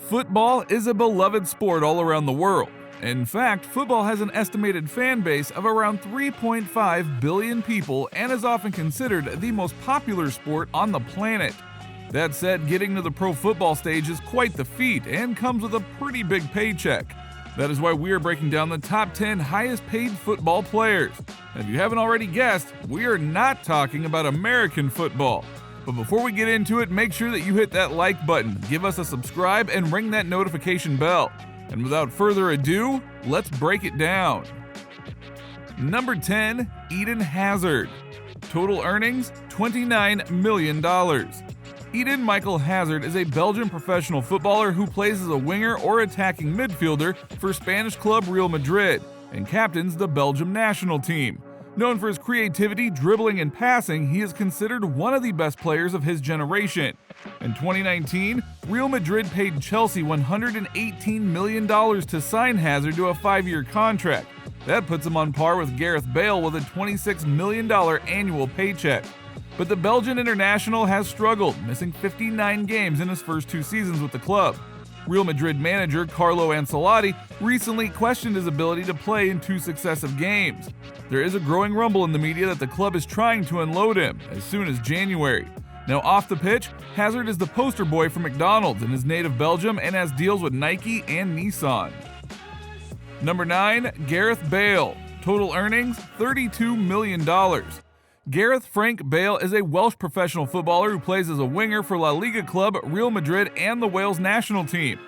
Football is a beloved sport all around the world. In fact, football has an estimated fan base of around 3.5 billion people and is often considered the most popular sport on the planet. That said, getting to the pro football stage is quite the feat and comes with a pretty big paycheck. That is why we are breaking down the top 10 highest paid football players. And if you haven't already guessed, we are not talking about American football. But before we get into it, make sure that you hit that like button, give us a subscribe, and ring that notification bell. And without further ado, let's break it down. Number 10, Eden Hazard. Total earnings, $29 million. Eden Michael Hazard is a Belgian professional footballer who plays as a winger or attacking midfielder for Spanish club Real Madrid and captains the Belgium national team. Known for his creativity, dribbling, and passing, he is considered one of the best players of his generation. In 2019, Real Madrid paid Chelsea $118 million to sign Hazard to a 5-year contract. That puts him on par with Gareth Bale with a $26 million annual paycheck. But the Belgian international has struggled, missing 59 games in his first 2 seasons with the club. Real Madrid manager Carlo Ancelotti recently questioned his ability to play in 2 successive games. There is a growing rumble in the media that the club is trying to unload him as soon as January. Now off the pitch, Hazard is the poster boy for McDonald's in his native Belgium and has deals with Nike and Nissan. Number 9, Gareth Bale. Total earnings, $32 million. Gareth Frank Bale is a Welsh professional footballer who plays as a winger for La Liga club Real Madrid and the Wales national team.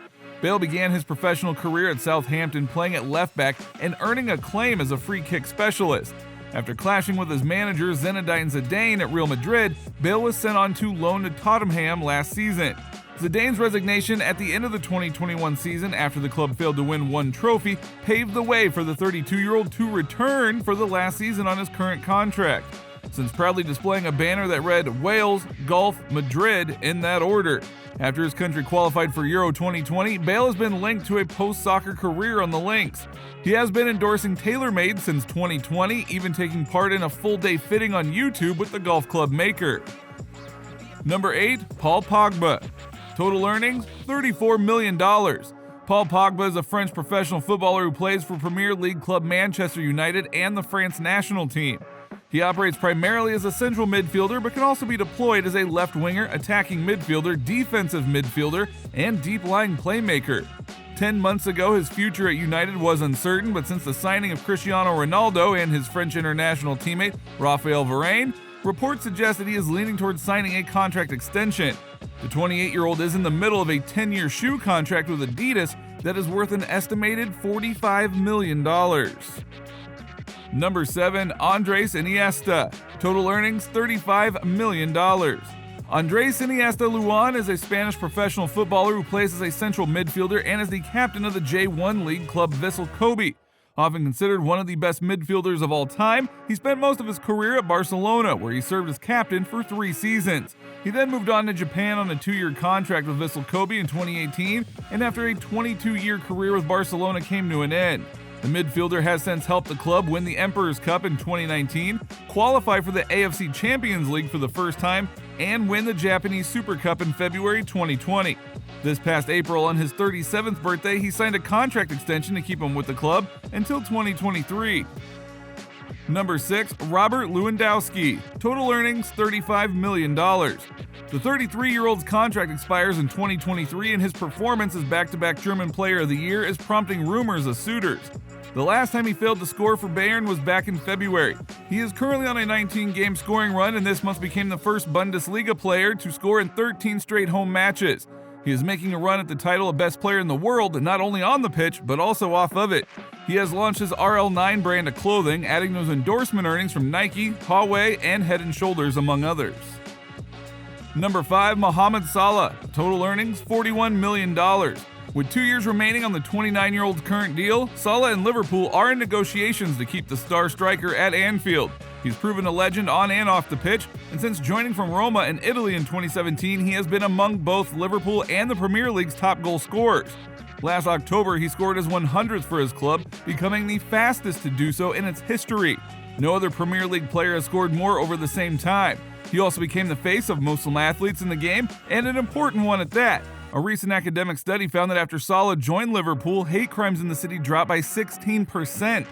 Bale began his professional career at Southampton playing at left back and earning acclaim as a free kick specialist. After clashing with his manager Zinedine Zidane at Real Madrid, Bale was sent on to loan to Tottenham last season. Zidane's resignation at the end of the 2021 season after the club failed to win 1 trophy paved the way for the 32-year-old to return for the last season on his current contract, since proudly displaying a banner that read Wales, Golf, Madrid in that order. After his country qualified for Euro 2020, Bale has been linked to a post-soccer career on the Lynx. He has been endorsing TaylorMade since 2020, even taking part in a full-day fitting on YouTube with the golf club maker. Number 8, Paul Pogba. Total earnings, $34 million. Paul Pogba is a French professional footballer who plays for Premier League club Manchester United and the France national team. He operates primarily as a central midfielder but can also be deployed as a left winger, attacking midfielder, defensive midfielder, and deep-lying playmaker. 10 months ago, his future at United was uncertain, but since the signing of Cristiano Ronaldo and his French international teammate, Raphael Varane, reports suggest that he is leaning towards signing a contract extension. The 28-year-old is in the middle of a 10-year shoe contract with Adidas that is worth an estimated $45 million. Number 7, Andres Iniesta. Total earnings, $35 million. Andres Iniesta Luan is a Spanish professional footballer who plays as a central midfielder and is the captain of the J1 League club Vissel Kobe. Often considered one of the best midfielders of all time, he spent most of his career at Barcelona, where he served as captain for 3 seasons. He then moved on to Japan on a 2-year contract with Vissel Kobe in 2018, and after a 22-year career with Barcelona came to an end. The midfielder has since helped the club win the Emperor's Cup in 2019, qualify for the AFC Champions League for the first time, and win the Japanese Super Cup in February 2020. This past April, on his 37th birthday, he signed a contract extension to keep him with the club until 2023. Number 6, Robert Lewandowski. Total earnings, $35 million. The 33-year-old's contract expires in 2023, and his performance as back-to-back German Player of the Year is prompting rumors of suitors. The last time he failed to score for Bayern was back in February. He is currently on a 19-game scoring run, and this month became the first Bundesliga player to score in 13 straight home matches. He is making a run at the title of best player in the world, not only on the pitch, but also off of it. He has launched his RL9 brand of clothing, adding those endorsement earnings from Nike, Huawei, and Head & Shoulders, among others. Number 5, Mohamed Salah. Total earnings, $41 million. With 2 years remaining on the 29-year-old's current deal, Salah and Liverpool are in negotiations to keep the star striker at Anfield. He's proven a legend on and off the pitch, and since joining from Roma in Italy in 2017, he has been among both Liverpool and the Premier League's top goal scorers. Last October, he scored his 100th for his club, becoming the fastest to do so in its history. No other Premier League player has scored more over the same time. He also became the face of Muslim athletes in the game, and an important one at that. A recent academic study found that after Salah joined Liverpool, hate crimes in the city dropped by 16%.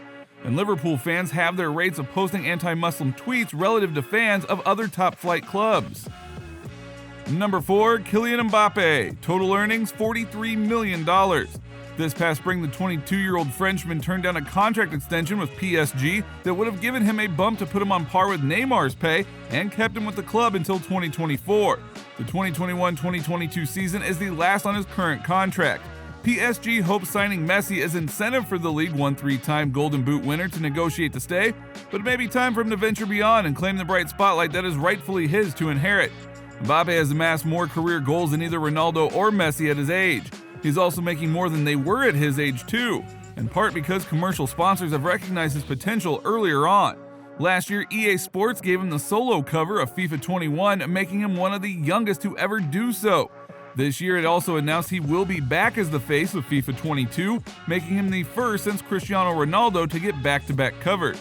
And Liverpool fans have their rates of posting anti-Muslim tweets relative to fans of other top-flight clubs. Number 4, Kylian Mbappe. Total earnings $43 million. This past spring, the 22-year-old Frenchman turned down a contract extension with PSG that would have given him a bump to put him on par with Neymar's pay and kept him with the club until 2024. The 2021-2022 season is the last on his current contract. PSG hopes signing Messi as incentive for the League 1 3-time Golden Boot winner to negotiate to stay, but it may be time for him to venture beyond and claim the bright spotlight that is rightfully his to inherit. Mbappe has amassed more career goals than either Ronaldo or Messi at his age. He's also making more than they were at his age too, in part because commercial sponsors have recognized his potential earlier on. Last year, EA Sports gave him the solo cover of FIFA 21, making him one of the youngest to ever do so. This year, it also announced he will be back as the face of FIFA 22, making him the first since Cristiano Ronaldo to get back-to-back covers.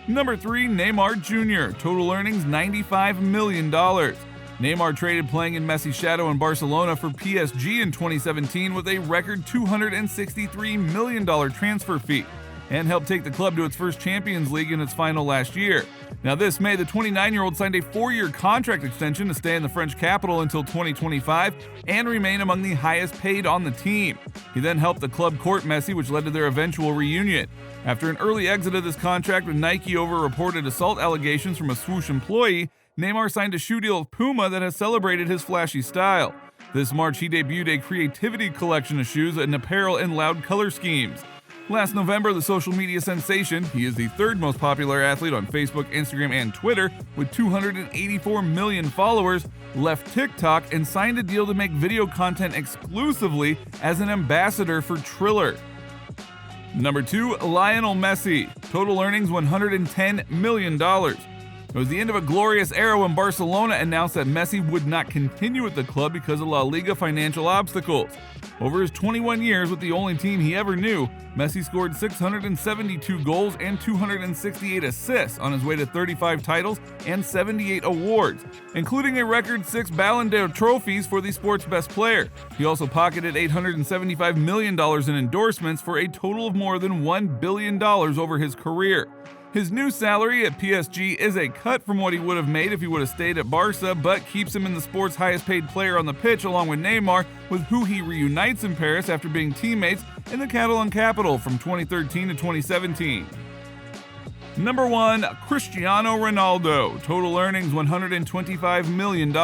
Number 3, Neymar Jr. Total earnings $95 million. Neymar traded playing in Messi's shadow in Barcelona for PSG in 2017 with a record $263 million transfer fee, and helped take the club to its first Champions League in its final last year. Now this May, the 29-year-old signed a 4-year contract extension to stay in the French capital until 2025 and remain among the highest paid on the team. He then helped the club court Messi, which led to their eventual reunion. After an early exit of this contract with Nike over reported assault allegations from a Swoosh employee, Neymar signed a shoe deal with Puma that has celebrated his flashy style. This March, he debuted a creativity collection of shoes and apparel in loud color schemes. Last November, the social media sensation, he is the third most popular athlete on Facebook, Instagram, and Twitter, with 284 million followers, left TikTok and signed a deal to make video content exclusively as an ambassador for Triller. Number 2, Lionel Messi. Total earnings $110 million. It was the end of a glorious era when Barcelona announced that Messi would not continue with the club because of La Liga financial obstacles. Over his 21 years with the only team he ever knew, Messi scored 672 goals and 268 assists on his way to 35 titles and 78 awards, including a record 6 Ballon d'Or trophies for the sport's best player. He also pocketed $875 million in endorsements for a total of more than $1 billion over his career. His new salary at PSG is a cut from what he would have made if he would have stayed at Barca, but keeps him in the sport's highest paid player on the pitch along with Neymar, with who he reunites in Paris after being teammates in the Catalan capital from 2013 to 2017. Number 1, Cristiano Ronaldo. Total earnings $125 million.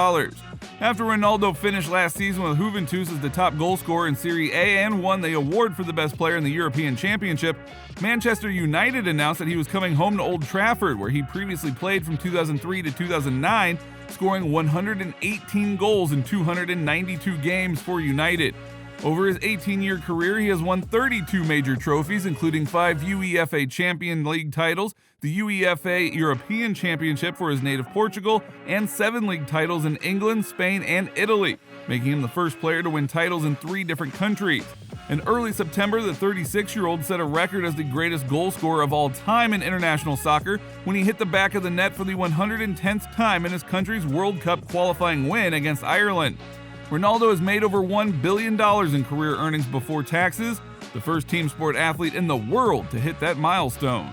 After Ronaldo finished last season with Juventus as the top goal scorer in Serie A and won the award for the best player in the European Championship, Manchester United announced that he was coming home to Old Trafford, where he previously played from 2003 to 2009, scoring 118 goals in 292 games for United. Over his 18-year career, he has won 32 major trophies, including 5 UEFA Champions League titles, the UEFA European Championship for his native Portugal, and 7 league titles in England, Spain, and Italy, making him the first player to win titles in 3 different countries. In early September, the 36-year-old set a record as the greatest goal scorer of all time in international soccer when he hit the back of the net for the 110th time in his country's World Cup qualifying win against Ireland. Ronaldo has made over $1 billion in career earnings before taxes, the first team sport athlete in the world to hit that milestone.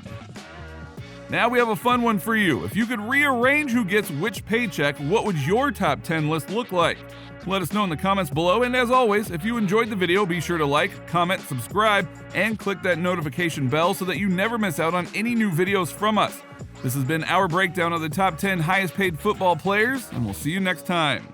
Now we have a fun one for you. If you could rearrange who gets which paycheck, what would your top 10 list look like? Let us know in the comments below, and as always, if you enjoyed the video, be sure to like, comment, subscribe, and click that notification bell so that you never miss out on any new videos from us. This has been our breakdown of the top 10 highest paid football players, and we'll see you next time.